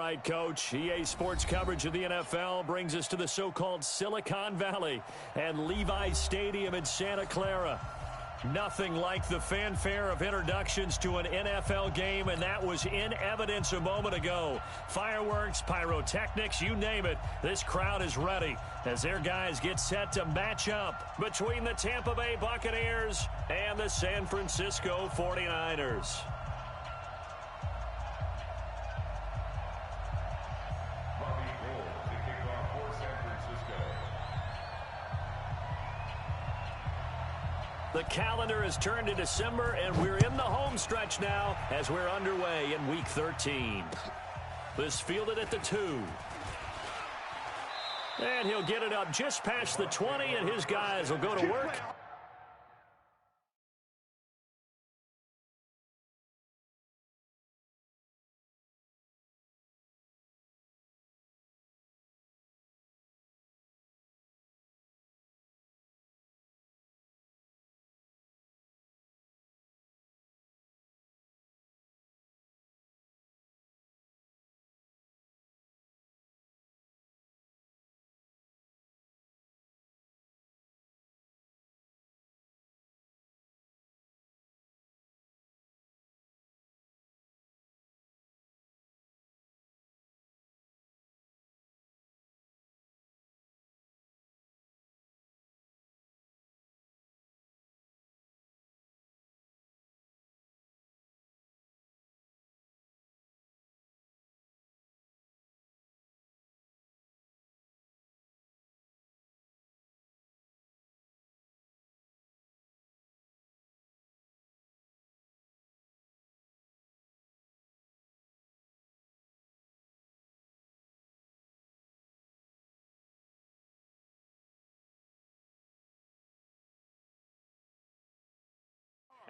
right, Coach. EA Sports coverage of the NFL brings us to the so-called Silicon Valley and Levi's Stadium in Santa Clara. Nothing like the fanfare of introductions to an NFL game, and that was in evidence a moment ago. Fireworks, pyrotechnics, you name it. This crowd is ready as their guys get set to match up between the Tampa Bay Buccaneers and the San Francisco 49ers. The calendar has turned to December, and we're in the home stretch now as we're underway in Week 13. This fielded at the 2. And he'll get it up just past the 20, and his guys will go to work.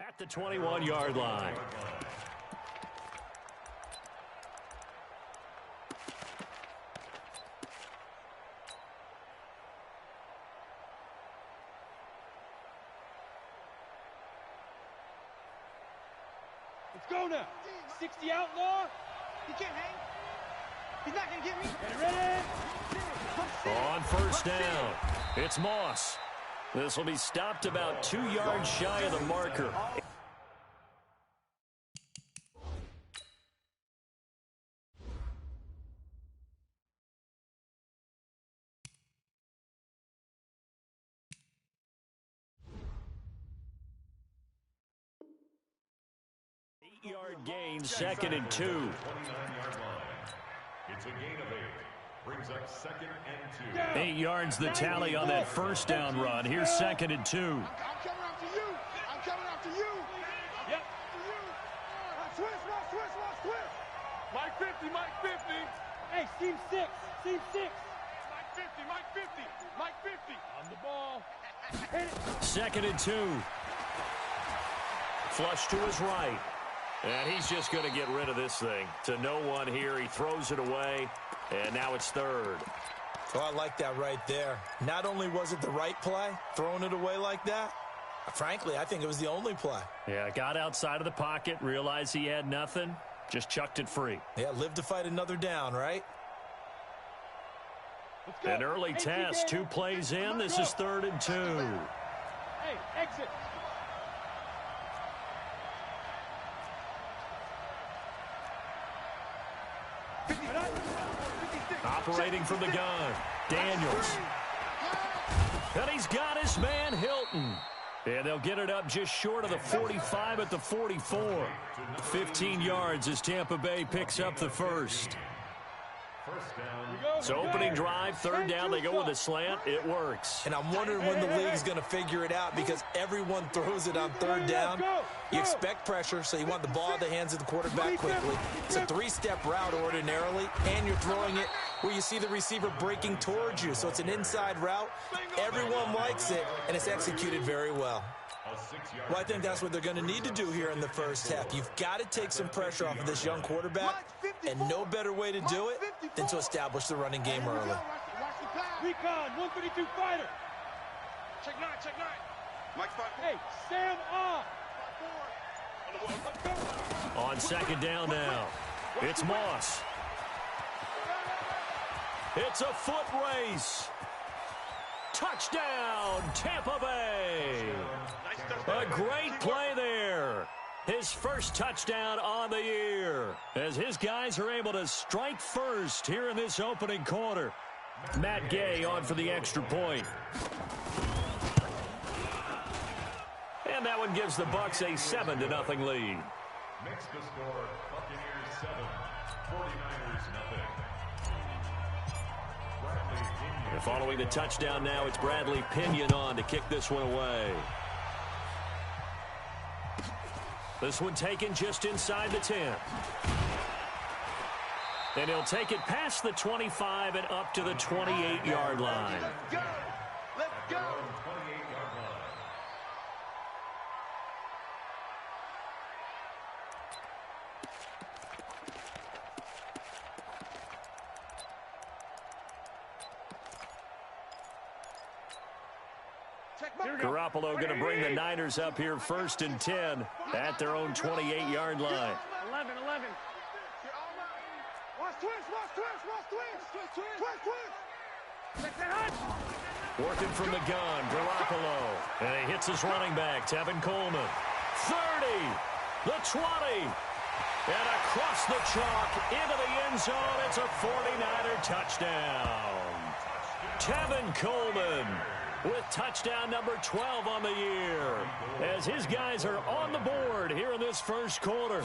At the 21-yard line. Let's go now. 60 outlaw. He can't hang. He's not going to get me. Ready? On first down, it's Moss. This will be stopped about 2 yards shy of the marker. Eight-yard gain, 2nd and 2. It's a gain of 8. Brings up 2nd and 2. 8 yards the tally on that first down run. Here's 2nd and 2. I'm coming after you. I'm coming after you. Yep. Switch. Mike 50. Hey, seam 6. Mike 50. On the ball. 2nd and 2. Flush to his right. And he's just going to get rid of this thing. To no one here. He throws it away. And now it's 3rd. Oh, I like that right there. Not only was it the right play, throwing it away like that, frankly, I think it was the only play. Yeah, got outside of the pocket, realized he had nothing, just chucked it free. Yeah, live to fight another down, right? An early test, 2 plays in. This is 3rd and 2. Hey, exit. Operating from the gun, Daniels. And he's got his man, Hilton. And they'll get it up just short of the 45 at the 44. 15 yards as Tampa Bay picks up the first. So opening drive, 3rd down, they go with a slant. It works. And I'm wondering when the league's going to figure it out because everyone throws it on 3rd down. You expect pressure, so you want the ball in the hands of the quarterback quickly. It's a 3-step route ordinarily, and you're throwing it where you see the receiver breaking towards you. So it's an inside route. Everyone likes it, and it's executed very well. Well, I think that's what they're going to need to do here in the first half. You've got to take some pressure off of this young quarterback, and no better way to do it than to establish the running game early. Recon, 132 fighter. Check 9. Mike 5. Hey, Sam off. On 2nd down now, it's Moss. It's a foot race. Touchdown, Tampa Bay. A great play there. His first touchdown on the year as his guys are able to strike first here in this opening quarter. Matt Gay on for the extra point. And that one gives the Bucs a 7-0 lead. Makes the score Buccaneers 7, 49ers 0. And following the touchdown now, it's Bradley Pinion on to kick this one away. This one taken just inside the 10. And he'll take it past the 25 and up to the 28-yard line. Let's go! Let's go! 28-yard line. Garoppolo going to bring the Niners up here 1st and 10 at their own 28-yard line. 11. Watch twist. Working from the gun, Garoppolo. And he hits his running back, Tevin Coleman. 30, the 20. And across the chalk into the end zone, it's a 49er touchdown. Tevin Coleman with touchdown number 12 on the year as his guys are on the board here in this first quarter.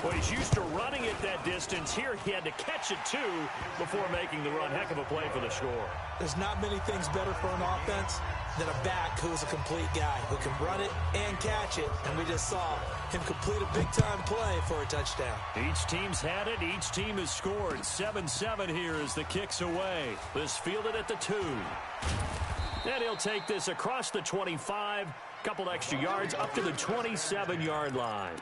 Well, he's used to running it that distance. Here he had to catch it, too, before making the run. Heck of a play for the score. There's not many things better for an offense than a back who is a complete guy who can run it and catch it. And we just saw him complete a big-time play for a touchdown. Each team's had it. Each team has scored. 7-7 here as the kick's away. This fielded at the 2. And he'll take this across the 25, couple extra yards up to the 27-yard line.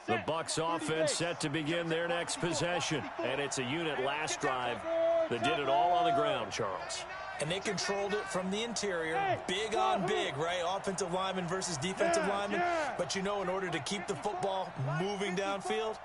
The Bucs offense set to begin their next possession. And it's a unit last drive that did it all on the ground, Charles. And they controlled it from the interior, big on big, right? Offensive lineman versus defensive lineman. But, you know, in order to keep the football moving downfield,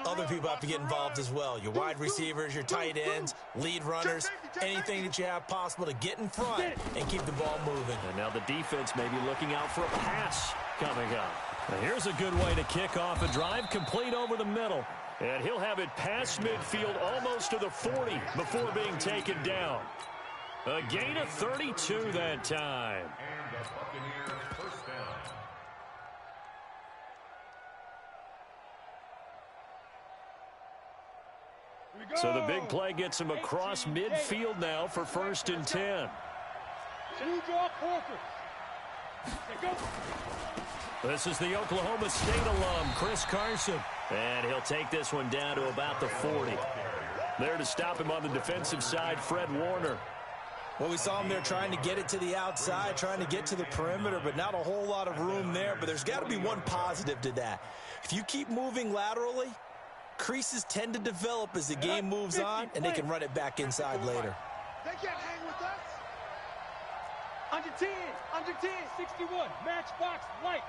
other people have to get involved as well. Your wide receivers, your tight ends, lead runners, anything that you have possible to get in front and keep the ball moving. And now the defense may be looking out for a pass coming up. Now here's a good way to kick off a drive, complete over the middle. And he'll have it past midfield almost to the 40 before being taken down. A gain of 32 that time. And the Buccaneers first down. So the big play gets him across midfield now for 1st and 10. This is the Oklahoma State alum, Chris Carson. And he'll take this one down to about the 40. There to stop him on the defensive side, Fred Warner. Well, we saw him there trying to get it to the outside, trying to get to the perimeter, but not a whole lot of room there. But there's got to be one positive to that. If you keep moving laterally, creases tend to develop as the game moves on, and they can run it back inside later. They can't hang with us. Under 10, 61, matchbox lights.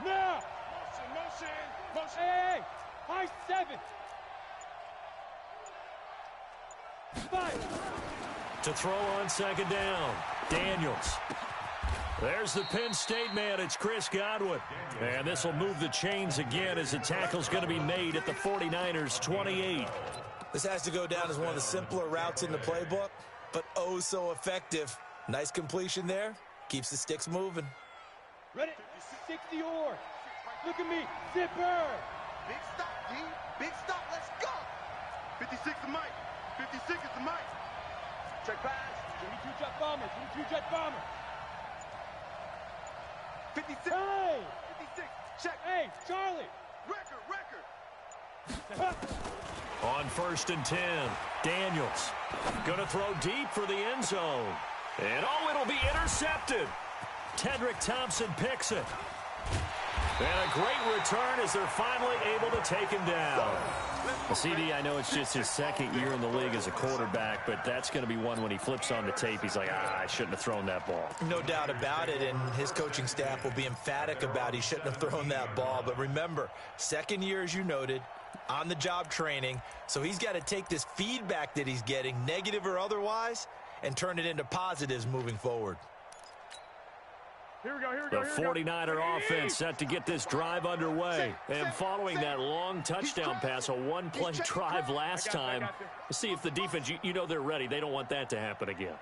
Now. Motion. Hey, high 7. 5. To throw on 2nd down, Daniels. There's the Penn State man. It's Chris Godwin. And this will move the chains again as the tackle's going to be made at the 49ers' 28. This has to go down as one of the simpler routes in the playbook, but oh so effective. Nice completion there. Keeps the sticks moving. Ready? 60 or. Look at me. Zipper. Big stop, D. Big stop. Let's go. 56 is Mike. 56 is the Mike. Check pass. 22 jet bombers. 22 jet bombers. 56. Hey. 56. Check. Hey, Charlie. Record. On 1st and 10, Daniels going to throw deep for the end zone. And oh, it'll be intercepted. Tedrick Thompson picks it. And a great return as they're finally able to take him down. CD, I know it's just his second year in the league as a quarterback, but that's going to be one when he flips on the tape. He's like, I shouldn't have thrown that ball. No doubt about it, and his coaching staff will be emphatic about he shouldn't have thrown that ball. But remember, second year, as you noted, on-the-job training, so he's got to take this feedback that he's getting, negative or otherwise, and turn it into positives moving forward. Here we go, The 49er offense set to get this drive underway. And following that long touchdown pass, a one-play drive last time, we'll see if the defense, you know they're ready. They don't want that to happen again.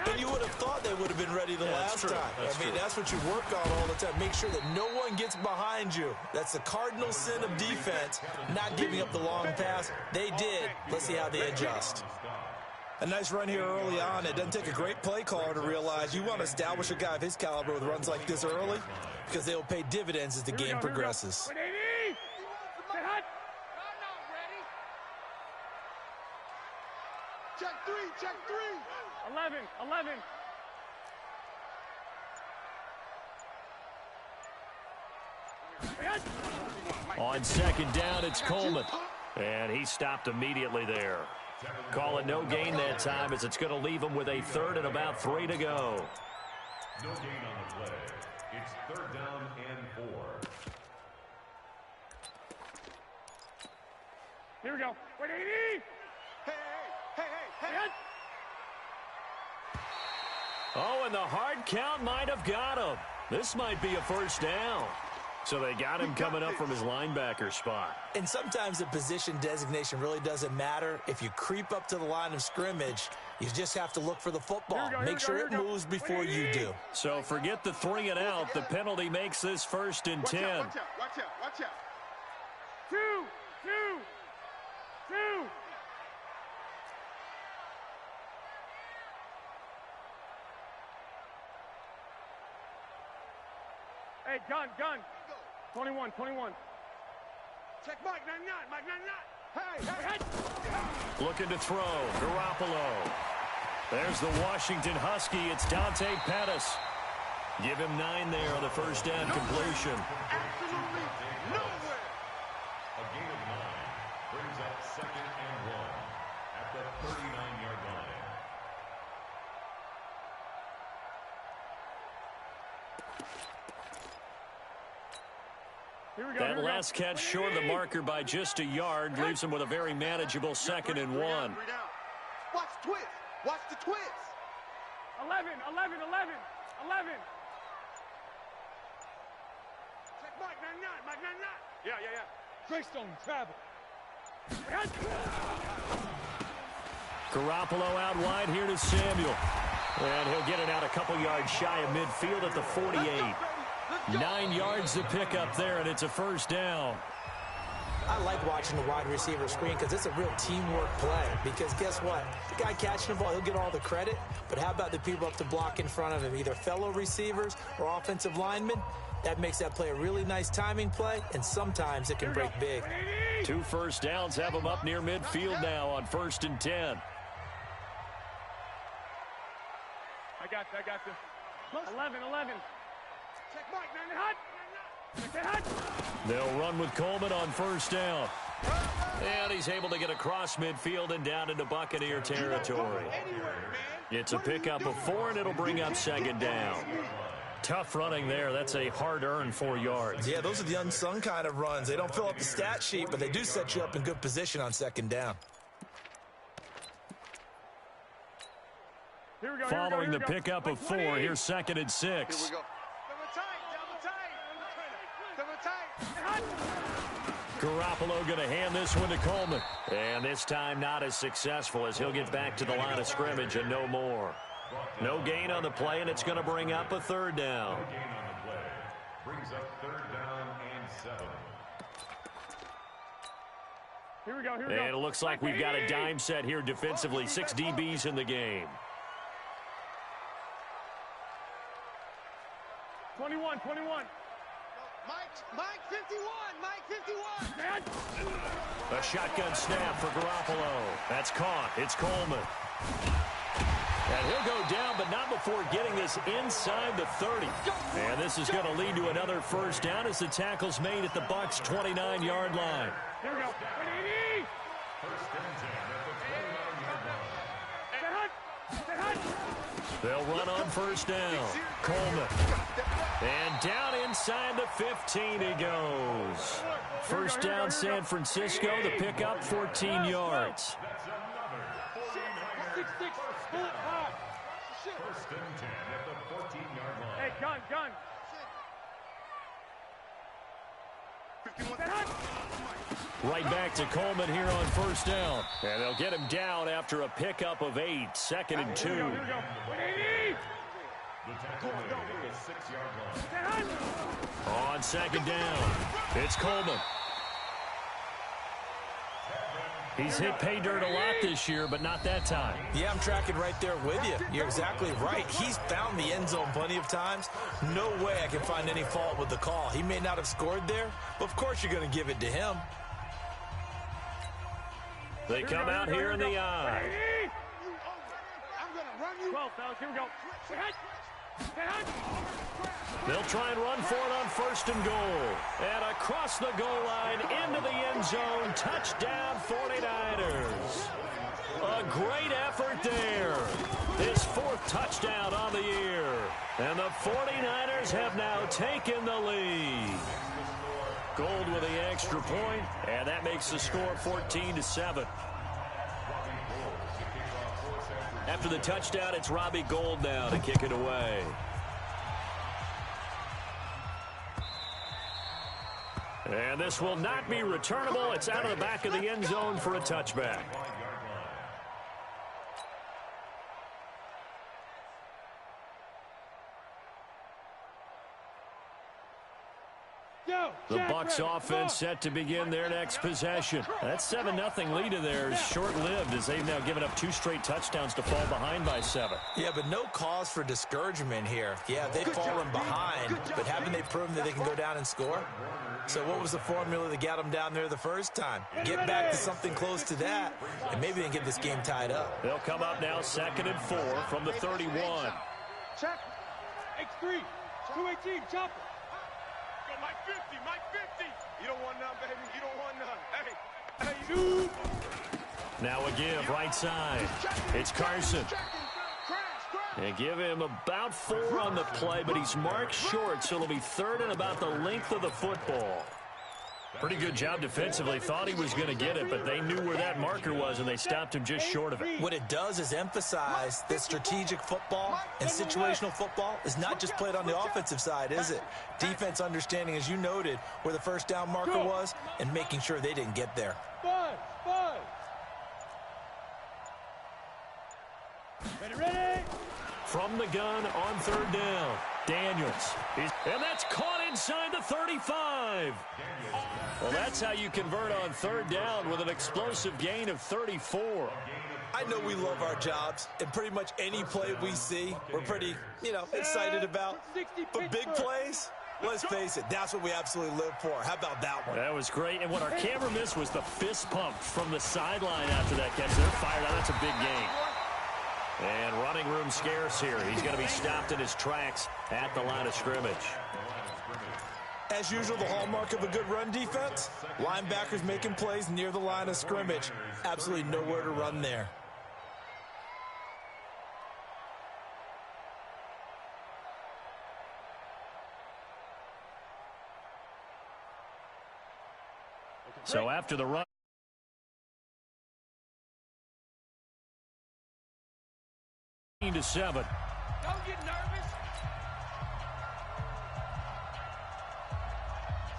And you would have thought they would have been ready the last time. That's what you work on all the time. Make sure that no one gets behind you. That's the cardinal sin of defense, not giving up the long pass. They did. Let's see how they adjust. A nice run here early on. It doesn't take a great play caller to realize you want to establish a guy of his caliber with runs like this early because they will pay dividends as the game progresses. Check three. 11. On second down, it's Coleman. And he stopped immediately there. Call it no gain that time as it's going to leave him with a third and about 3 to go. No gain on the play. It's third down and 4. Here we go. Hey. Oh, and the hard count might have got him. This might be a first down. So they got him coming up from his linebacker spot. And sometimes the position designation really doesn't matter. If you creep up to the line of scrimmage, you just have to look for the football. Make sure it moves before you do. So forget the 3 and out. The penalty makes this 1st and 10. Watch out. Two. Hey, gun. 21. Check Mike, not. Hey. Looking to throw. Garoppolo. There's the Washington Husky. It's Dante Pettis. Give him 9 there on the first down completion. Absolutely nowhere. A gain of 9 brings up 2nd and 1 at the 39-yard line. That last catch short of the marker by just a yard leaves him with a very manageable 2nd and 1. Watch the twist. 11. Check Mike, not. Yeah. Greystone, travel. Garoppolo out wide here to Samuel. And he'll get it out a couple yards shy of midfield at the 48. 9 yards to pick up there, and it's a first down. I like watching the wide receiver screen because it's a real teamwork play. Because guess what? The guy catching the ball, he'll get all the credit. But how about the people up to block in front of him, either fellow receivers or offensive linemen? That makes that play a really nice timing play, and sometimes it can break big. 2 first downs have him up near midfield now on 1st and 10. I got this. 11. Check Mike, hot. They'll run with Coleman on first down. And he's able to get across midfield and down into Buccaneer territory. It's a pickup of 4, and it'll bring up 2nd down. Tough running there. That's a hard-earned 4 yards. Yeah, those are the unsung kind of runs. They don't fill up the stat sheet, but they do set you up in good position on 2nd down. Following the pickup of 4, here's 2nd and 6. Here we go. Garoppolo going to hand this one to Coleman. And this time not as successful as he'll get back to the line of scrimmage and no more. No gain on the play, and it's going to bring up a 3rd down. No gain on the play. Brings up 3rd down and 7. Here we go. And it looks like we've got a dime set here defensively. 6 DBs in the game. 21. Mike 51. A shotgun snap for Garoppolo. That's caught. It's Coleman. And he'll go down, but not before getting this inside the 30. And this is going to lead to another first down as the tackle's made at the Bucs' 29-yard line. Here we go. They'll run on first down. Coleman. And down inside the 15 he goes. First down, San Francisco. The pickup, 14 yards. First and 10 at the 14-yard line. Hey, gun. Right back to Coleman here on first down. And they'll get him down after a pickup of 8. Second and 2. The tackle made at the 6-yard line. On second down, it's Coleman. He's hit pay dirt a lot this year, but not that time. Yeah, I'm tracking right there with you. You're exactly right. He's found the end zone plenty of times. No way I can find any fault with the call. He may not have scored there, but of course you're going to give it to him. They come out here in the eye. I'm going to run you. 12, fellas, here we go. They'll try and run for it on first and goal. And across the goal line, into the end zone. Touchdown, 49ers. A great effort there. His 4th touchdown on the year. And the 49ers have now taken the lead. Gold with the extra point, and that makes the score 14-7. After the touchdown, it's Robbie Gould now to kick it away. And this will not be returnable. It's out of the back of the end zone for a touchback. The Bucs offense set to begin their next possession. That 7-0 lead of theirs short-lived as they've now given up 2 straight touchdowns to fall behind by 7. Yeah, but no cause for discouragement here. Yeah, they've fallen behind, but haven't they proven that they can go down and score? So what was the formula that got them down there the first time? Get back to something close to that, and maybe they can get this game tied up. They'll come up now 2nd and 4 from the 31. Check. X3. 218. Chopper. Mike 50, Mike 50. You don't want none, baby. You don't want none. Hey, dude. Now a give, right side. It's Carson. They give him about 4 on the play, but he's marked short, so it'll be 3rd and about the length of the football. Pretty good job defensively. Thought he was going to get it, but they knew where that marker was, and they stopped him just short of it. What it does is emphasize that strategic football and situational football is not just played on the offensive side, is it? Defense understanding, as you noted, where the first down marker was and making sure they didn't get there. Ready? From the gun on 3rd down, Daniels. And that's caught inside the 35. Well, that's how you convert on 3rd down with an explosive gain of 34. I know we love our jobs, and pretty much any play we see, we're pretty, excited about. But big plays, let's face it, that's what we absolutely live for. How about that one? That was great. And what our camera missed was the fist pump from the sideline after that catch. They're fired out. That's a big gain. And running room scarce here. He's going to be stopped in his tracks at the line of scrimmage. As usual, the hallmark of a good run defense, linebackers making plays near the line of scrimmage. Absolutely nowhere to run there. So after the run, to 7. Don't get nervous.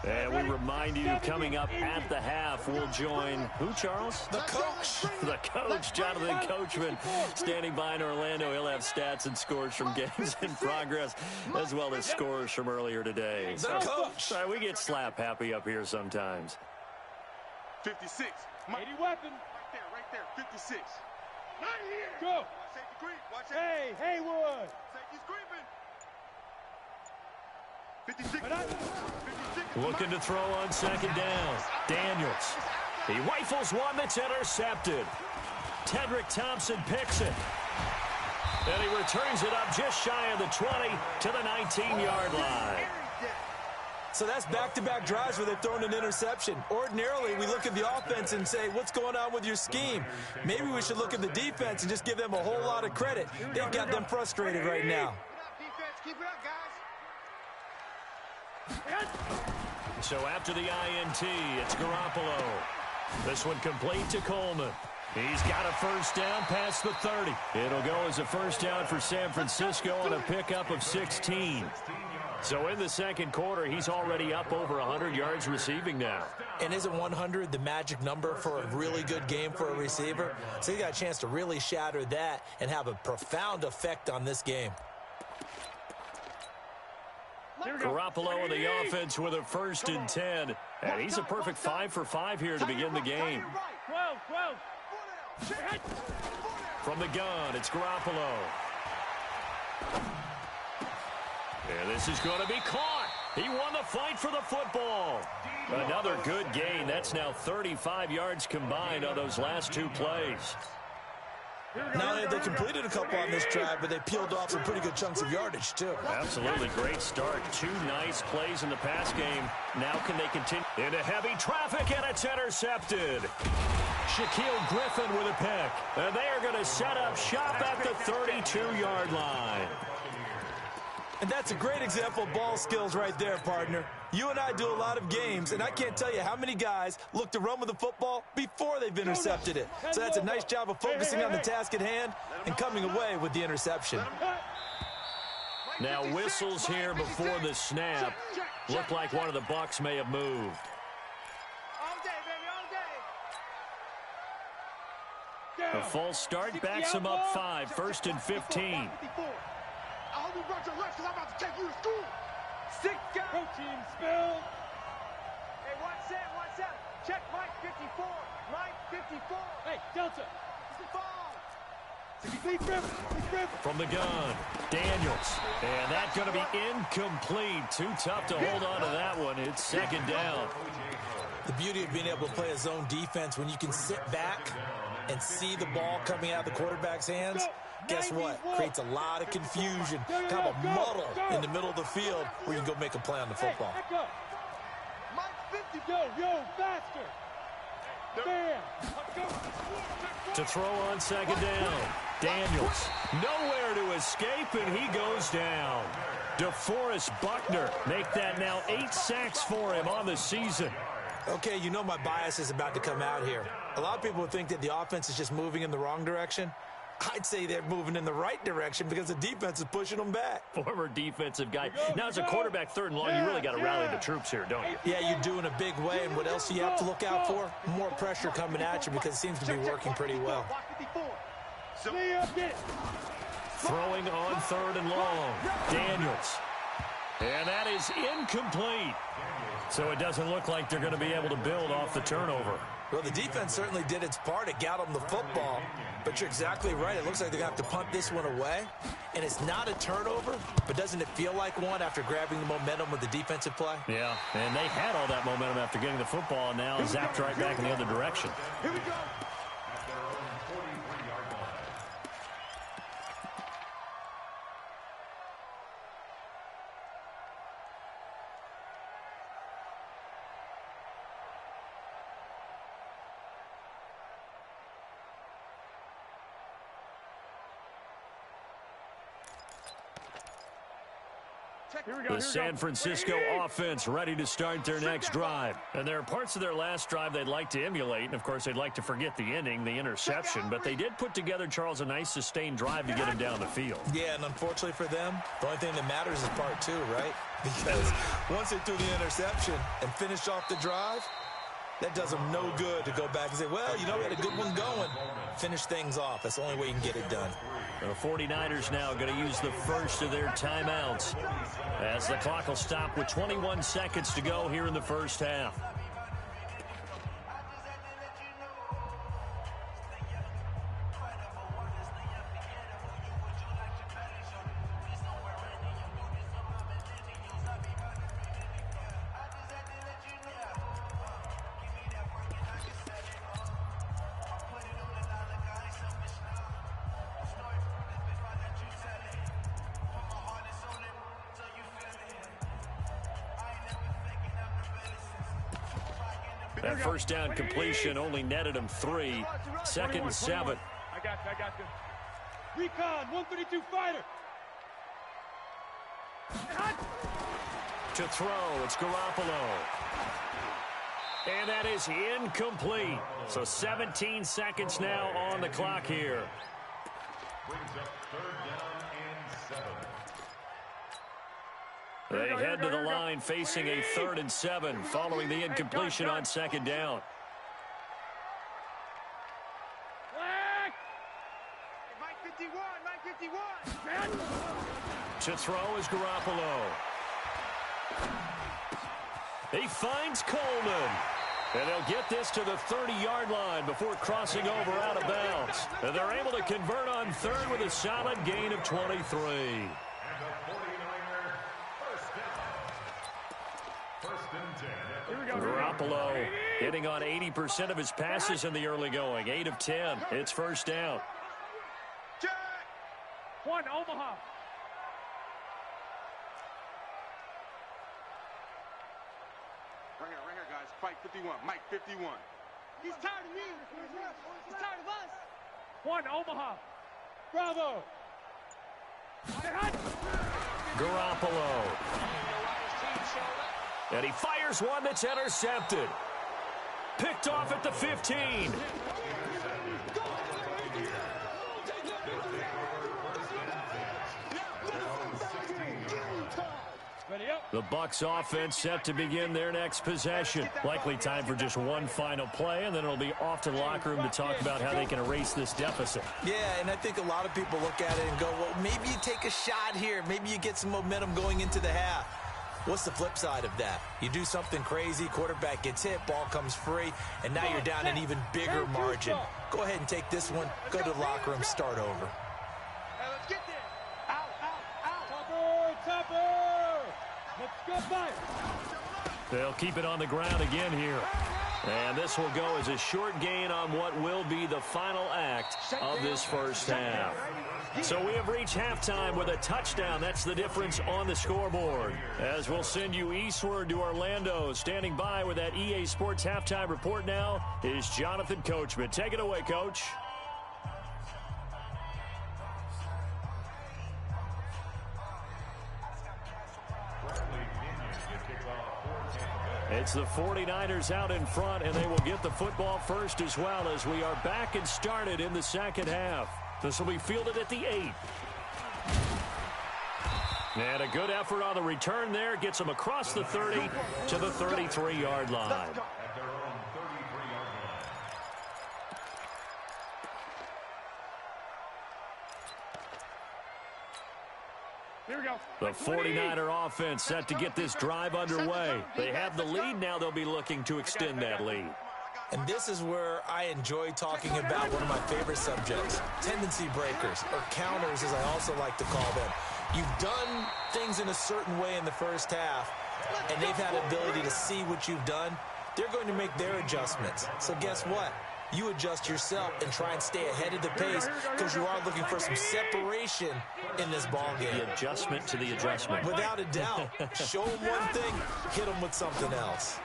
And we remind you, coming up at the half, we'll join who, Charles? The coach. The coach, Jonathan Coachman, standing by in Orlando. He'll have stats and scores from games in progress, as well as scores from earlier today. The coach. Sorry, we get slap happy up here sometimes. 56. 80 weapon. Right there. 56. Not here. Go. Safety creep. Watch it. Hey, Haywood. Safety's creeping. 56. 56. Looking to throw on 2nd down. Daniels. He rifles one that's intercepted. Tedrick Thompson picks it. And he returns it up just shy of the 20 to the 19-yard line. So that's back-to-back drives where they've thrown an interception. Ordinarily, we look at the offense and say, what's going on with your scheme? Maybe we should look at the defense and just give them a whole lot of credit. They've got them frustrated right now. Keep it up, guys. So after the INT, it's Garoppolo. This one complete to Coleman. He's got a first down past the 30. It'll go as a first down for San Francisco on a pickup of 16. So in the second quarter, he's already up over 100 yards receiving now. And isn't 100 the magic number for a really good game for a receiver? So he got a chance to really shatter that and have a profound effect on this game. Garoppolo in the offense with a first and 10. And he's a perfect 5 for 5 here to begin the game. 12. From the gun, it's Garoppolo. And this is going to be caught. He won the fight for the football. Another good gain. That's now 35 yards combined on those last two plays. Not only have they completed a couple on this drive, but they peeled off some pretty good chunks of yardage, too. Absolutely great start. Two nice plays in the pass game. Now can they continue? Into heavy traffic, and it's intercepted. Shaquille Griffin with a pick. And they are going to set up shop at the 32-yard line. And that's a great example of ball skills right there, partner. You and I do a lot of games, and I can't tell you how many guys look to run with the football before they've intercepted it. So that's a nice job of focusing on the task at hand and coming away with the interception. Now whistles here before the snap. Looked like one of the Bucs may have moved. All day, baby, all day. The false start backs him up 5, first and 15. I hope you brought your lunch because I'm about to take you to school. Protein spill. Hey, what's that? Check Mike 54. Mike 54. Hey, Delta. 55. Big rip. From the gun, Daniels. And that's going to be incomplete. Too tough to hold on to that one. It's second down. The beauty of being able to play a zone defense when you can sit back and see the ball coming out of the quarterback's hands, guess what? Creates a lot of confusion, kind of a muddle in the middle of the field where you can go make a play on the football. Mike 50. Yo, faster. Bam. To throw on second down. Daniels, nowhere to escape, and he goes down. DeForest Buckner make that now 8 sacks for him on the season. Okay, you know my bias is about to come out here. A lot of people would think that the offense is just moving in the wrong direction. I'd say they're moving in the right direction because the defense is pushing them back. Former defensive guy. Now, as a quarterback, third and long, you really got to rally the troops here, don't you? Yeah, you do in a big way. And what else do you have to look out for? More pressure coming at you because it seems to be working pretty well. Throwing on third and long. Daniels. And that is incomplete. So it doesn't look like they're going to be able to build off the turnover. Well, the defense certainly did its part. It got them the football. But you're exactly right. It looks like they're going to have to punt this one away. And it's not a turnover, but doesn't it feel like one after grabbing the momentum with the defensive play? Yeah, and they had all that momentum after getting the football, and now zapped right back in the other direction. Here we go. The San Francisco offense ready to start their next drive. And there are parts of their last drive they'd like to emulate. And, of course, they'd like to forget the inning, the interception. But they did put together, Charles, a nice sustained drive to get him down the field. Yeah, and unfortunately for them, the only thing that matters is part two, right? Because once they threw the interception and finished off the drive, that does them no good to go back and say, well, you know, we had a good one going. Finish things off. That's the only way you can get it done. The 49ers now going to use the first of their timeouts as the clock will stop with 21 seconds to go here in the first half. That first down completion only netted him 3. Second and 7. I got you. Recon, 132 fighter. To throw, it's Garoppolo. And that is incomplete. So 17 seconds now on the clock here. Brings up third down and 7. They head to the line facing a 3rd and 7 following the incompletion on second down. Mike 51. To throw is Garoppolo. He finds Coleman. And they'll get this to the 30-yard line before crossing over out of bounds. And they're able to convert on 3rd with a solid gain of 23. And the 49er first down. First and 10. Garoppolo hitting on 80% of his passes in the early going. 8 of 10. It's first down. Check. 1, Omaha. Right here, guys. Fight 51. Mike 51. He's tired of me. He's tired of us. 1, Omaha. Bravo. Garoppolo. And he fires one that's intercepted. Picked off at the 15. The Bucs offense set to begin their next possession. Likely time for just one final play, and then it'll be off to the locker room to talk about how they can erase this deficit. Yeah, and I think a lot of people look at it and go, well, maybe you take a shot here. Maybe you get some momentum going into the half. What's the flip side of that? You do something crazy, quarterback gets hit, ball comes free, and now you're down an even bigger margin. Go ahead and take this one, go to the locker room, start over. Hey, let's get there. Out. Topper. Let's go by. They'll keep it on the ground again here. And this will go as a short gain on what will be the final act of this first half. So we have reached halftime with a touchdown. That's the difference on the scoreboard. As we'll send you eastward to Orlando. Standing by with that EA Sports halftime report now is Jonathan Coachman. Take it away, Coach. It's the 49ers out in front, and they will get the football first as well as we are back and started in the second half. This will be fielded at the 8. And a good effort on the return there. Gets them across the 30 to the 33-yard line. At their own 33-yard line. Here we go. The 49er offense set to get this drive underway. They have the lead now. They'll be looking to extend that lead. And this is where I enjoy talking about one of my favorite subjects, tendency breakers, or counters as I also like to call them. You've done things in a certain way in the first half, and they've had the ability to see what you've done. They're going to make their adjustments. So guess what? You adjust yourself and try and stay ahead of the pace because you are looking for some separation in this ball game. The adjustment to the adjustment. Without a doubt. Show them one thing, hit them with something else.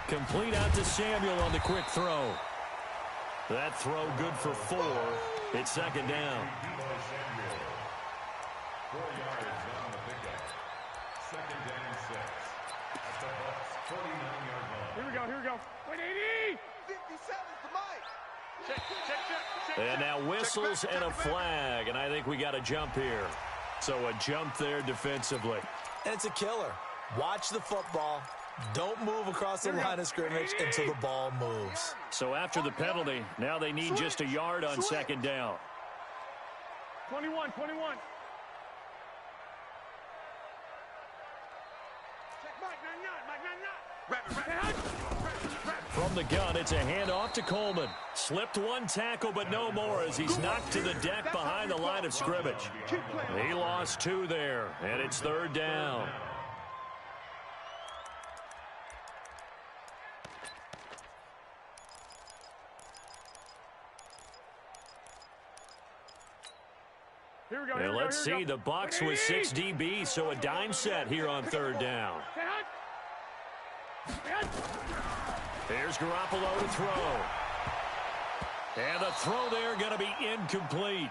Complete out to Samuel on the quick throw. That throw good for 4. It's second down. 4 yards on the pickup. Second down 6. At the Bucs 49-yard line. Here we go. 180. 57 to Mike. Check. And now whistles and a flag, and I think we got a jump here. So a jump there defensively. And it's a killer. Watch the football. Don't move across the line of scrimmage until the ball moves. So after the penalty, now they need just a yard on second down. 21. Check Mike 99. From the gun, it's a handoff to Coleman. Slipped one tackle, but no more as he's knocked to the deck behind the line of scrimmage. He lost 2 there, and it's third down. And let's see, the Bucs with 6 DBs, so a dime set here on third down. Here's Garoppolo to throw. And the throw there going to be incomplete.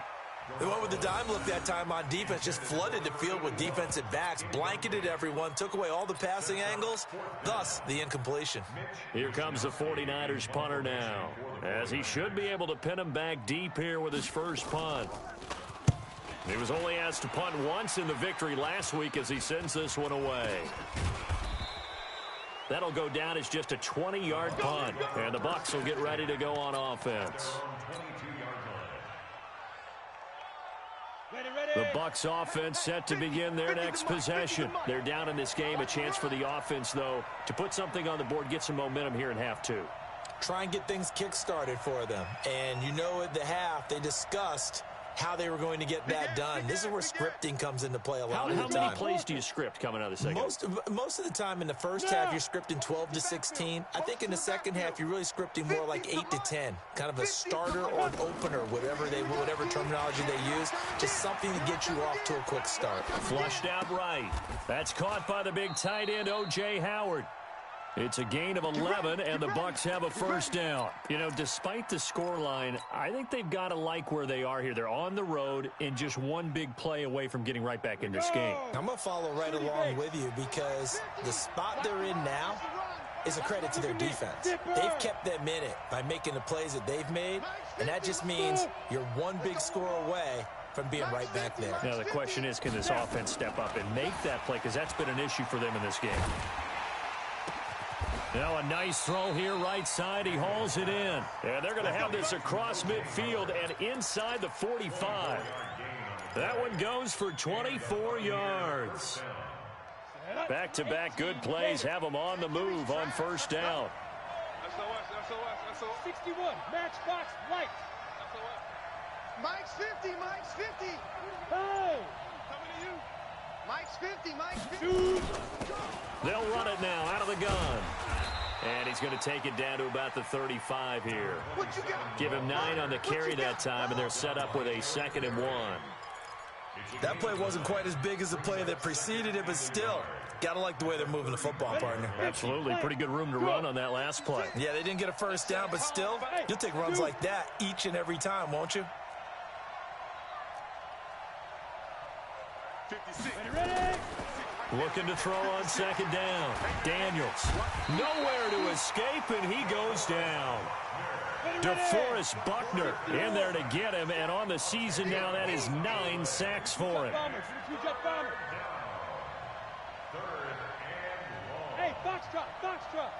They went with the dime look that time on defense, just flooded the field with defensive backs, blanketed everyone, took away all the passing angles, thus the incompletion. Here comes the 49ers punter now, as he should be able to pin him back deep here with his first punt. He was only asked to punt once in the victory last week as he sends this one away. That'll go down as just a 20-yard punt, and the Bucs will get ready to go on offense. The Bucs offense set to begin their next possession. They're down in this game. A chance for the offense, though, to put something on the board, get some momentum here in half two. Try and get things kick-started for them. And you know at the half, they discussed how they were going to get that done. This is where scripting comes into play a lot of the time. How many plays do you script coming out of the second? Most of the time in the first half, you're scripting 12 to 16. I think in the second half, you're really scripting more like 8 to 10. Kind of a starter or an opener, whatever terminology they use. Just something to get you off to a quick start. Flushed out right. That's caught by the big tight end, O.J. Howard. It's a gain of 11, and the Bucs have a first down. You know, despite the scoreline, I think they've got to like where they are here. They're on the road and just one big play away from getting right back in this game. I'm going to follow right along with you because the spot they're in now is a credit to their defense. They've kept them in it by making the plays that they've made, and that just means you're one big score away from being right back there. Now, the question is, can this offense step up and make that play? Because that's been an issue for them in this game. Now a nice throw here right side. He hauls it in. And they're going to have this across midfield and inside the 45. That one goes for 24 yards. Back-to-back good plays have them on the move on first down. 61, matchbox lights. Mike's 50, Mike's 50. Hey! Coming to you. Mike's 50, Mike's 50. They'll run it now out of the gun. And he's going to take it down to about the 35 here. Give him 9 on the carry that time, and they're set up with a 2nd and 1. That play wasn't quite as big as the play that preceded it, but still, got to like the way they're moving the football, partner. Absolutely. Pretty good room to run on that last play. Yeah, they didn't get a first down, but still, you'll take runs like that each and every time, won't you? 56. Ready? Looking to throw on 2nd down. Daniels. Nowhere to escape, and he goes down. DeForest Buckner in there to get him, and on the season now, that is 9 sacks for him. Hey, Foxtrot, Foxtrot.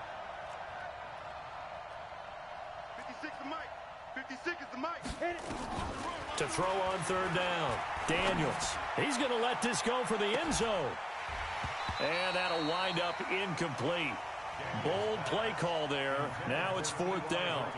56 is the mic. 56 is the mic. Hit it. To throw on 3rd down. Daniels. He's going to let this go for the end zone. And that'll wind up incomplete. Bold play call there. Now it's 4th down.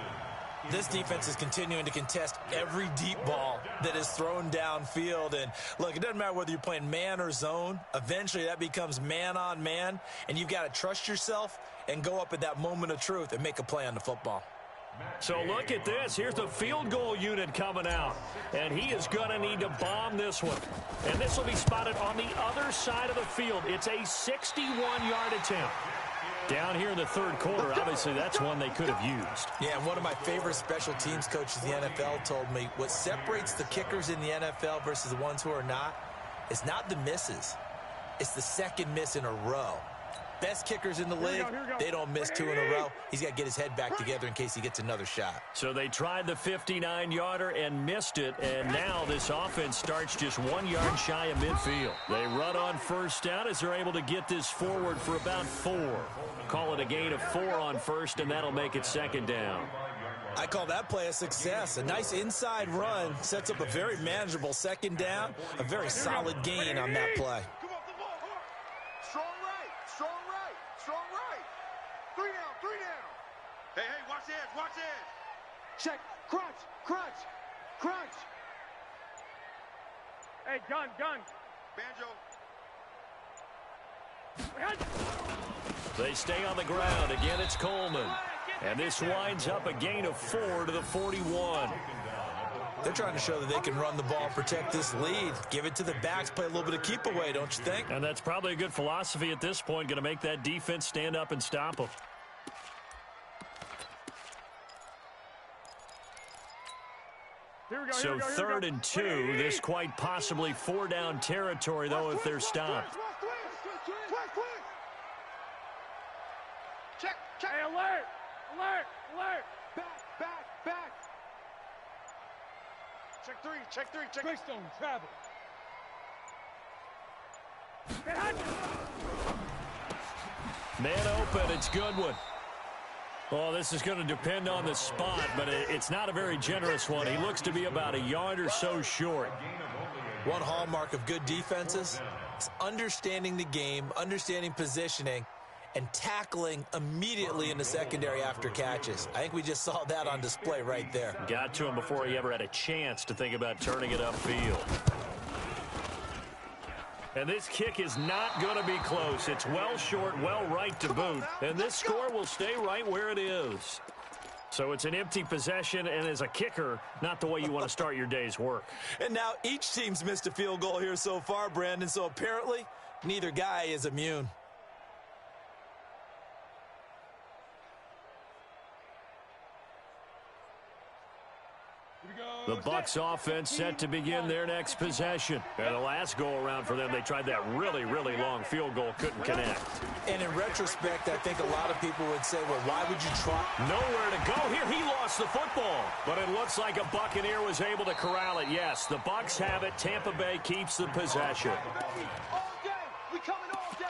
This defense is continuing to contest every deep ball that is thrown downfield. And, look, it doesn't matter whether you're playing man or zone. Eventually, that becomes man-on-man, and you've got to trust yourself and go up at that moment of truth and make a play on the football. So look at this. Here's the field goal unit coming out. And he is going to need to bomb this one. And this will be spotted on the other side of the field. It's a 61-yard attempt. Down here in the 3rd quarter, obviously that's one they could have used. Yeah, and one of my favorite special teams coaches in the NFL told me what separates the kickers in the NFL versus the ones who are not is not the misses. It's the 2nd miss in a row. Best kickers in the league, they don't miss 2 in a row. He's got to get his head back together in case he gets another shot. So they tried the 59-yarder and missed it, and now this offense starts just 1 yard shy of midfield. They run on first down as they're able to get this forward for about 4. Call it a gain of 4 on first, and that'll make it 2nd down. I call that play a success. A nice inside run sets up a very manageable 2nd down, a very solid gain on that play. Come off the ball, hard. Strong right, strong right, strong right. 3 down, 3 down. Hey, watch edge, watch edge. Check. Crunch, crunch, crunch. Hey, gun. Banjo. They stay on the ground. Again, it's Coleman. And this winds up a gain of 4 to the 41. They're trying to show that they can run the ball, protect this lead, give it to the backs, play a little bit of keep away, don't you think? And that's probably a good philosophy at this point, going to make that defense stand up and stop them. So 3rd and 2. This quite possibly 4-down territory, though, if they're stopped. Check. Hey, alert. Back. Check three. Greystone, travel. Man open, it's Goodwin. Well, this is going to depend on the spot, but it's not a very generous one. He looks to be about a yard or so short. One hallmark of good defenses is understanding the game, understanding positioning, and tackling immediately in the secondary after catches. I think we just saw that on display right there. Got to him before he ever had a chance to think about turning it upfield. And this kick is not going to be close. It's well short, well right to boot. And this score will stay right where it is. So it's an empty possession, and as a kicker, not the way you want to start your day's work. And now each team's missed a field goal here so far, Brandon, so apparently neither guy is immune. The Bucs offense set to begin their next possession. And the last go-around for them, they tried that really, really long field goal, couldn't connect. And in retrospect, I think a lot of people would say, well, why would you try? Nowhere to go here. He lost the football. But it looks like a Buccaneer was able to corral it. Yes, the Bucs have it. Tampa Bay keeps the possession. All day. We coming all day.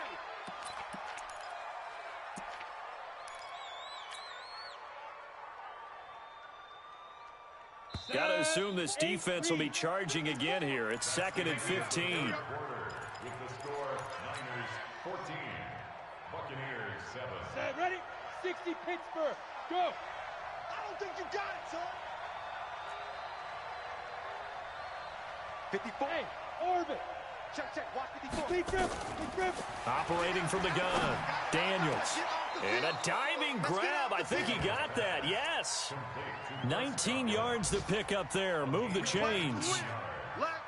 Got to assume this defense will be charging again here. It's 2nd and 15. With the score, Niners 14, Buccaneers 7. Set, ready? 60 Pittsburgh. Go. I don't think you got it, son. 54. Hey, orbit. Check. Watch 54. Deep grip. Operating from the gun. Daniels. And a diving grab. I think he got that. Yes. 19 yards to pick up there. Move the chains.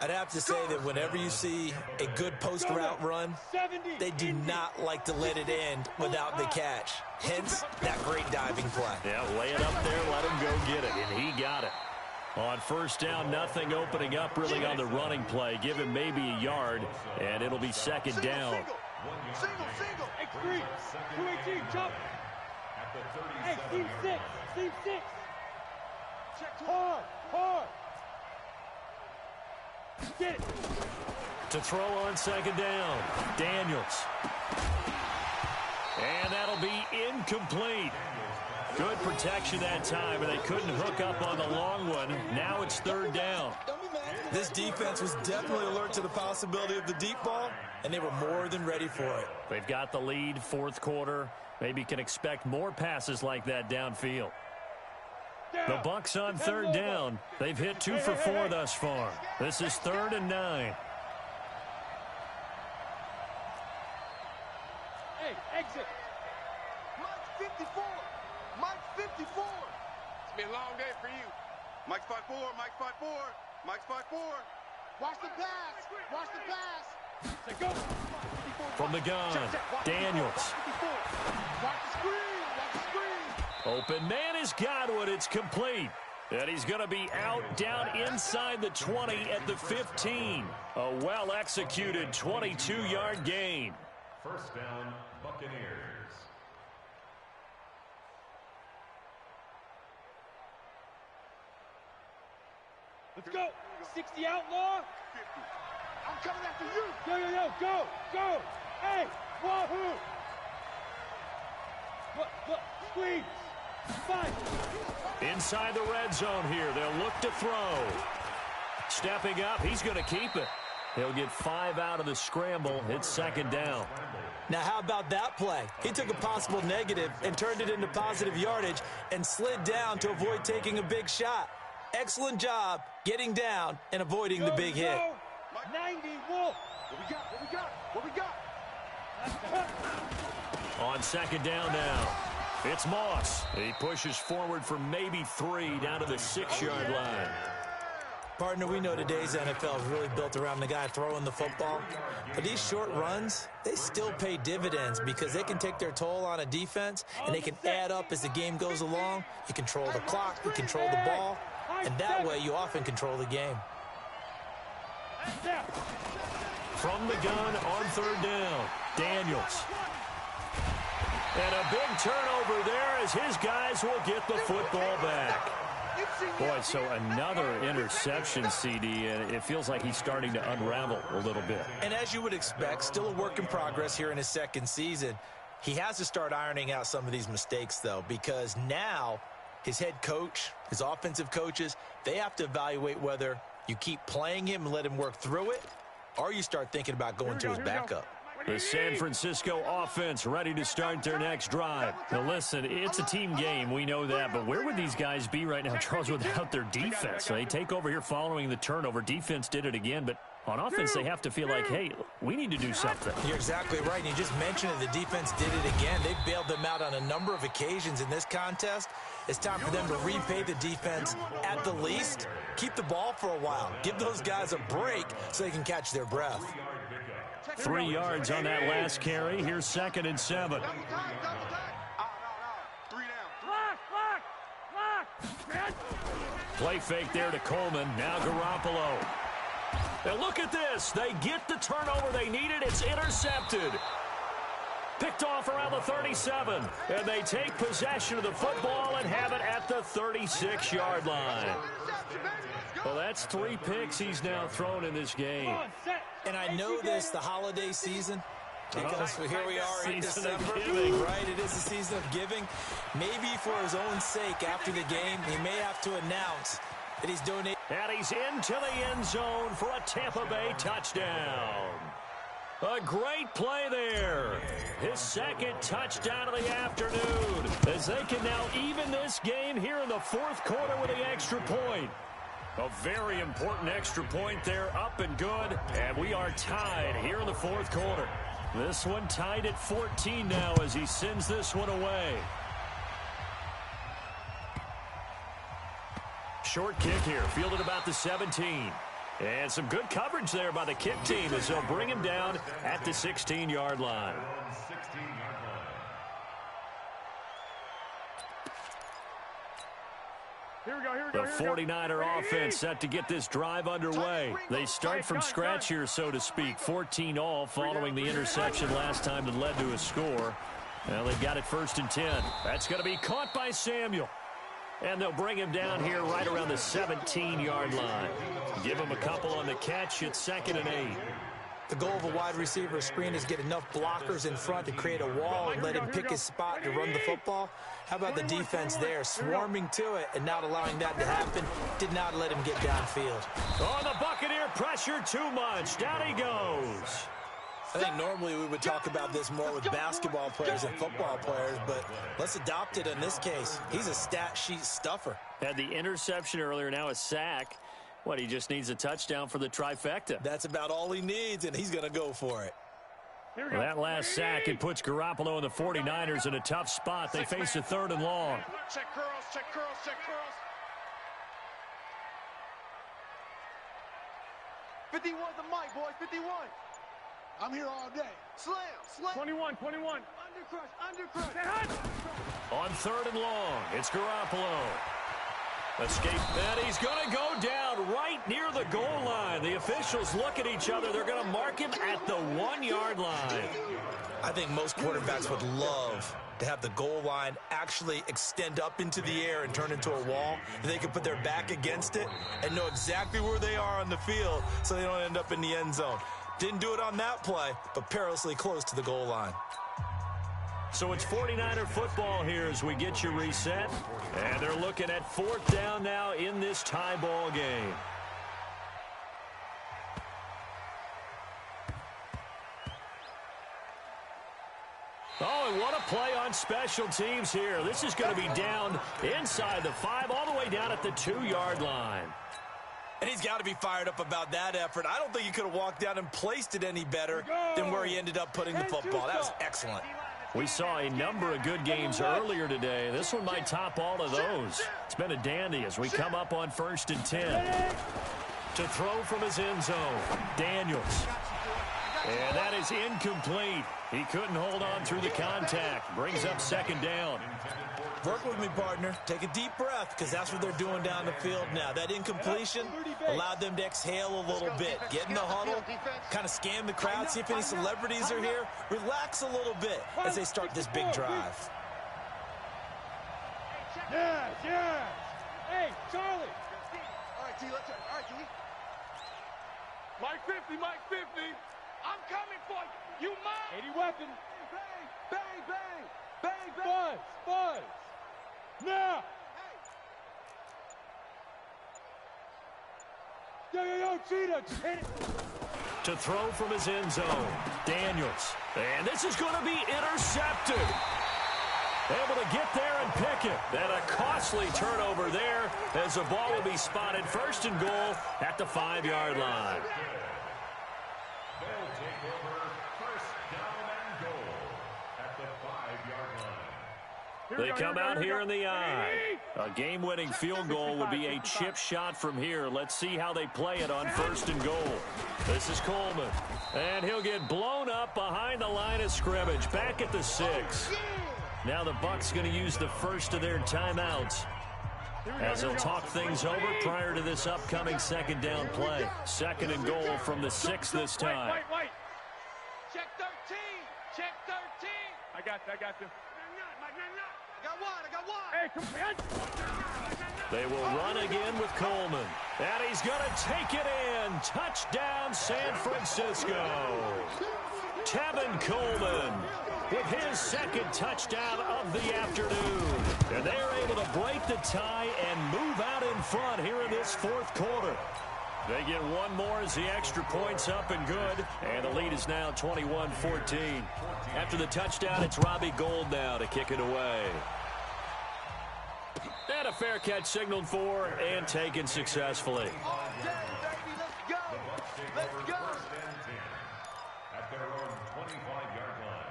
I'd have to say that whenever you see a good post route run, they do not like to let it end without the catch. Hence, that great diving play. Yeah, lay it up there, let him go get it, and he got it. On 1st down, nothing opening up really on the running play. Give him maybe a yard, and it'll be 2nd down. Single. X3. 218, jump. Hey, team 6. Check hard. Get it. To throw on 2nd down, Daniels. And that'll be incomplete. Good protection that time, and they couldn't hook up on the long one. Now it's 3rd down. This defense was definitely alert to the possibility of the deep ball, and they were more than ready for it. They've got the lead, 4th quarter. Maybe can expect more passes like that downfield. The Bucs on 3rd down. They've hit 2 for 4 thus far. This is 3rd and 9. Hey, exit. Mike's 54. It's been a long day for you. Mike's 5'4. Mike's 5'4. Watch the pass. Say go. From the gun, Daniels. Watch the screen. Open man has got one. It's complete. And he's going to be out down inside the 20 at the 15. A well-executed 22-yard gain. 1st down, Buccaneers. Let's go. 60 outlaw. 50. I'm coming after you. Yo. Go. Hey, wahoo. Look. Squeeze. 5. Inside the red zone here. They'll look to throw. Stepping up. He's going to keep it. He'll get 5 out of the scramble. It's 2nd down. Now, how about that play? He took a possible negative and turned it into positive yardage and slid down to avoid taking a big shot. Excellent job getting down and avoiding the big hit. 90, Wolf. What we got? On 2nd down now, it's Moss. He pushes forward for maybe 3 down to the 6-yard line. Partner, we know today's NFL is really built around the guy throwing the football. But these short runs, they still pay dividends because they can take their toll on a defense, and they can add up as the game goes along. You control the clock, you control the ball. and that way you often control the game. From the gun on third down, Daniels. And a big turnover there as his guys will get the football back. Boy, so another interception, CD, and it feels like he's starting to unravel a little bit. And as you would expect, still a work in progress here in his second season. He has to start ironing out some of these mistakes, though, because now his head coach, his offensive coaches, they have to evaluate whether you keep playing him and let him work through it, or you start thinking about going to his backup. The San Francisco offense ready to start their next drive. Now, listen, it's a team game. We know that. But where would these guys be right now, Charles, without their defense? They take over here following the turnover. Defense did it again. But on offense, they have to feel like, hey, we need to do something. You're exactly right. And you just mentioned it. The defense did it again. They bailed them out on a number of occasions in this contest. It's time for them to repay the defense at the least. Keep the ball for a while. Give those guys a break so they can catch their breath. 3 yards on that last carry. Here's 2nd and 7. Play fake there to Coleman. Now Garoppolo. And look at this. They get the turnover they needed. It's intercepted. Picked off around the 37. And they take possession of the football and have it at the 36-yard line. Well, that's 3 picks he's now thrown in this game. And I know this, the holiday season, because here we are in December, right? It is the season of giving. Maybe for his own sake, after the game, he may have to announce that he's donating. And he's into the end zone for a Tampa Bay touchdown. A great play there. His 2nd touchdown of the afternoon, as they can now even this game here in the 4th quarter with the extra point. A very important extra point there, up and good. And we are tied here in the 4th quarter. This one tied at 14 now as he sends this one away. Short kick here, fielded about the 17. And some good coverage there by the kick team as they'll bring him down at the 16-yard line. The 49er offense set to get this drive underway. They start from scratch here, so to speak. 14-all following the interception last time that led to a score. Well, they've got it 1st and 10. That's going to be caught by Samuel. And they'll bring him down here right around the 17-yard line. Give him a couple on the catch. It's 2nd and 8. The goal of a wide receiver screen is get enough blockers in front to create a wall and let him pick his spot to run the football. How about the defense there, swarming to it and not allowing that to happen? Did not let him get downfield. Oh, the Buccaneer pressure too much. Down he goes. I think normally we would talk about this more with basketball players and football players, but let's adopt it in this case. He's a stat sheet stuffer. Had the interception earlier, now a sack. What, he just needs a touchdown for the trifecta. That's about all he needs, and he's going to go for it. Well, that last sack, it puts Garoppolo and the 49ers in a tough spot. They face a 3rd and long. Check curls, check curls, check curls. 51 the mic, boys, 51. I'm here all day. Slam, slam. 21. Undercrush. On 3rd and long, it's Garoppolo. Escape, and he's going to go down right near the goal line. The officials look at each other. They're going to mark him at the 1-yard line. I think most quarterbacks would love to have the goal line actually extend up into the air and turn into a wall. And they can put their back against it and know exactly where they are on the field so they don't end up in the end zone. Didn't do it on that play, but perilously close to the goal line. So it's 49er football here as we get you reset. And they're looking at 4th down now in this tie ball game. Oh, and what a play on special teams here. This is going to be down inside the 5, all the way down at the 2-yard line. And he's got to be fired up about that effort. I don't think he could have walked down and placed it any better than where he ended up putting the football. That was excellent. We saw a number of good games earlier today. This one might top all of those. It's been a dandy as we come up on 1st and 10. To throw from his end zone, Daniels. And that is incomplete. He couldn't hold on through the contact. Brings up second down. Work with me, partner. Take a deep breath, because that's what they're doing down the field now. That incompletion allowed them to exhale a little bit. Get in the huddle, kind of scan the crowd, see if any celebrities are here. Relax a little bit as they start this big drive. Yes, yes. Hey, Charlie. All right, T, let's go. All right, T. Mike 50, Mike 50. I'm coming for you. You mine. 80 weapon. Bang, bang, bang. Bang, bang. Buzz. Now. Yo, Cheetah. Hit it. To throw from his end zone, Daniels. And this is going to be intercepted. Able to get there and pick it. And a costly turnover there as the ball will be spotted first and goal at the 5-yard line. They'll take over first down and goal at the 5-yard line. They come out here in the eye. A game-winning field goal would be a chip shot from here. Let's see how they play it on first and goal. This is Coleman. And he'll get blown up behind the line of scrimmage. Back at the 6. Now the Bucs going to use the first of their timeouts as they'll talk things over prior to this upcoming second down play. Second and goal from the 6 this time. Wait. Check 13. Check 13. I got you. I got one. Hey, come on. They will run again with Coleman. And he's going to take it in. Touchdown, San Francisco. Tevin Coleman with his second touchdown of the afternoon. And they're able to break the tie and move out in front here in this fourth quarter. They get one more as the extra point's up and good. And the lead is now 21-14. After the touchdown, it's Robbie Gould now to kick it away. And a fair catch signaled for and taken successfully. All day, baby. Let's go. Let's go. At their own 25-yard line.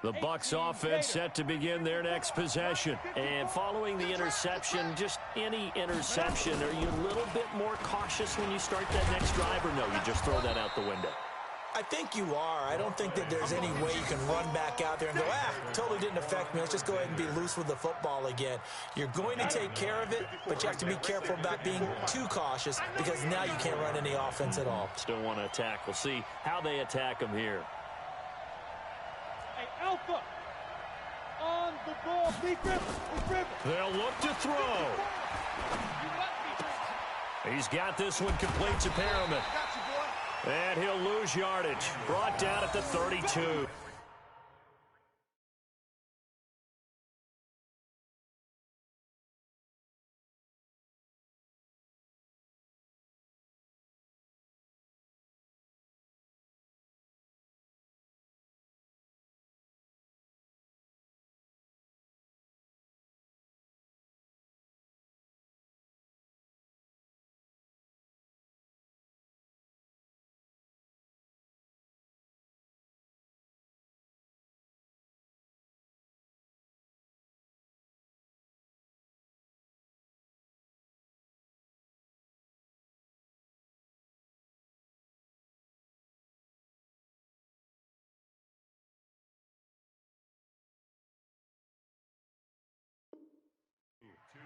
The Bucs offense set to begin their next possession. And following the interception, just any interception, are you a little bit more cautious when you start that next drive, or no, you just throw that out the window? I think you are. I don't think that there's any way you can run back out there and go, totally didn't affect me. Let's just go ahead and be loose with the football again. You're going to take care of it, but you have to be careful about being too cautious because now you can't run any offense at all. Still want to attack. We'll see how they attack them here. Hey, Alpha. On the ball. Big grip. They'll look to throw. He's got this one complete to Perriman. And he'll lose yardage. Brought down at the 32.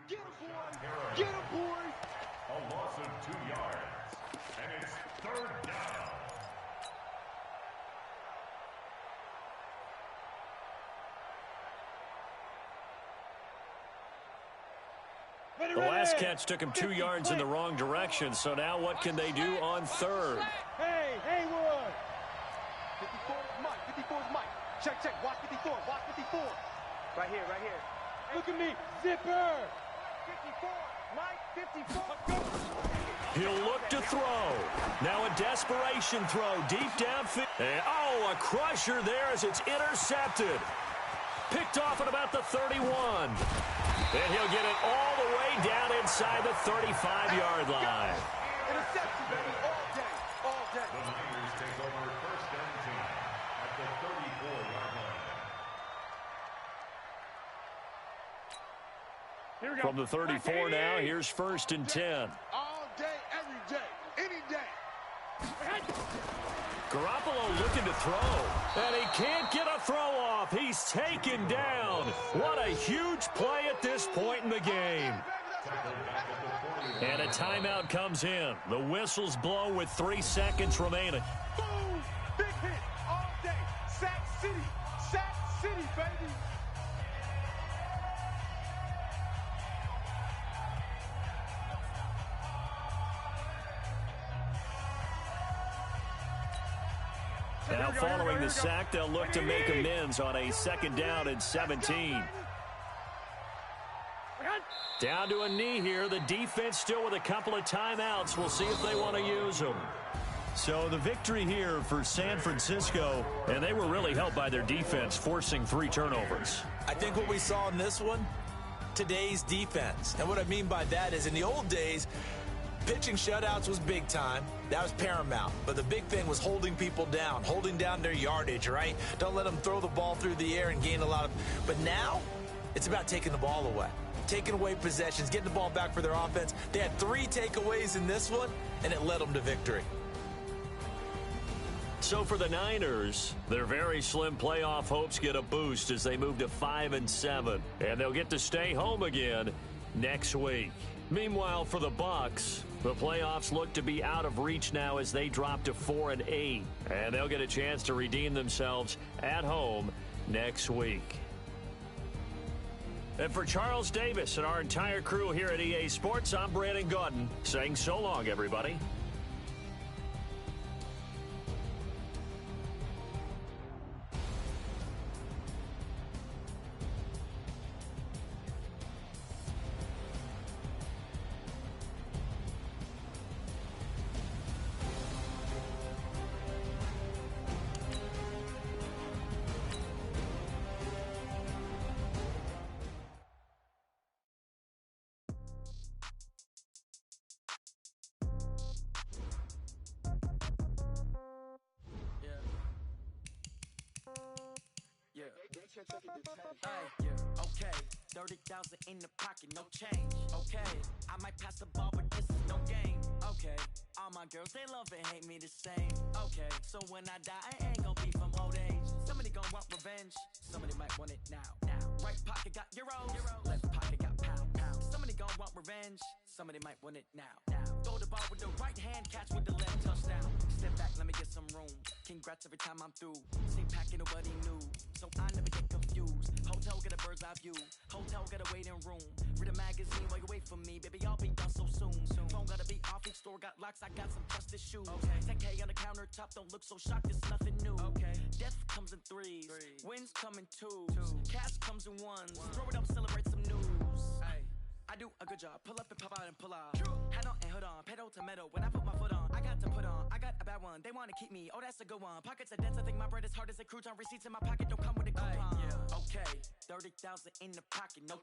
Get him, boys! Get him, boys! A loss of 2 yards. And it's third down. The last catch took him 2 yards in the wrong direction, so now what can they do on third? Hey, Haywood! 54 is Mike. 54 is Mike. Check. Watch 54. Watch 54. Right here. Look at me. Zipper! 54. Mike, 54. He'll look to throw. Now a desperation throw deep downfield. A crusher there as it's intercepted. Picked off at about the 31. And he'll get it all the way down inside the 35-yard line. Interception, baby. All day. The Niners take over first and 10 at the 34-yard line. From the 34 now, here's 1st and 10. All day, every day, any day. Garoppolo looking to throw, and he can't get a throw off. He's taken down. What a huge play at this point in the game. And a timeout comes in. The whistles blow with 3 seconds remaining. Boom! Big hit all day. Sack City, baby. Now following the sack, they'll look to make amends on a 2nd down and 17. Down to a knee here. The defense still with a couple of timeouts. We'll see if they want to use them. So the victory here for San Francisco, and they were really helped by their defense, forcing 3 turnovers. I think what we saw in this one, today's defense. And what I mean by that is in the old days, pitching shutouts was big time. That was paramount. But the big thing was holding people down, holding down their yardage, right? Don't let them throw the ball through the air and gain a lot of... But now, it's about taking the ball away. Taking away possessions, getting the ball back for their offense. They had 3 takeaways in this one, and it led them to victory. So for the Niners, their very slim playoff hopes get a boost as they move to 5-7. And they'll get to stay home again next week. Meanwhile, for the Bucs, the playoffs look to be out of reach now as they drop to 4-8. And they'll get a chance to redeem themselves at home next week. And for Charles Davis and our entire crew here at EA Sports, I'm Brandon Gaudin saying so long, everybody. Okay, 30,000 in the pocket, no change. Okay, I might pass the ball, but this is no game. Okay, all my girls, they love and hate me the same. Okay, so when I die, I ain't gonna be from old age. Somebody gonna want revenge, somebody might want it now. Right pocket got euros, left pocket got pound. Somebody gonna want revenge, somebody might want it now. Throw the ball with the right hand, catch with the left, touchdown. Step back, let me get some room. Congrats every time I'm through. Same packet, nobody knew, so I never get confused. Hotel get a bird's eye view. Hotel get a waiting room. Read a magazine while you wait for me. Baby, I'll be done so soon. Phone gotta be off. Each store got locks. I got some trusted shoes. 10K on the countertop. Don't look so shocked. It's nothing new. Death comes in threes. Wins come in twos. Cash comes in ones. Throw it up, celebrate some news. I do a good job. Pull up and pop out and pull out. Hat on and hood on. Pedal to metal. When I put my foot on, I got to put on. I got a bad one. They want to keep me. Oh, that's a good one. Pockets are dense. I think my bread is hard as a crouton. Receipts in my pocket don't come with a coupon. Okay, 30,000 in the pocket. No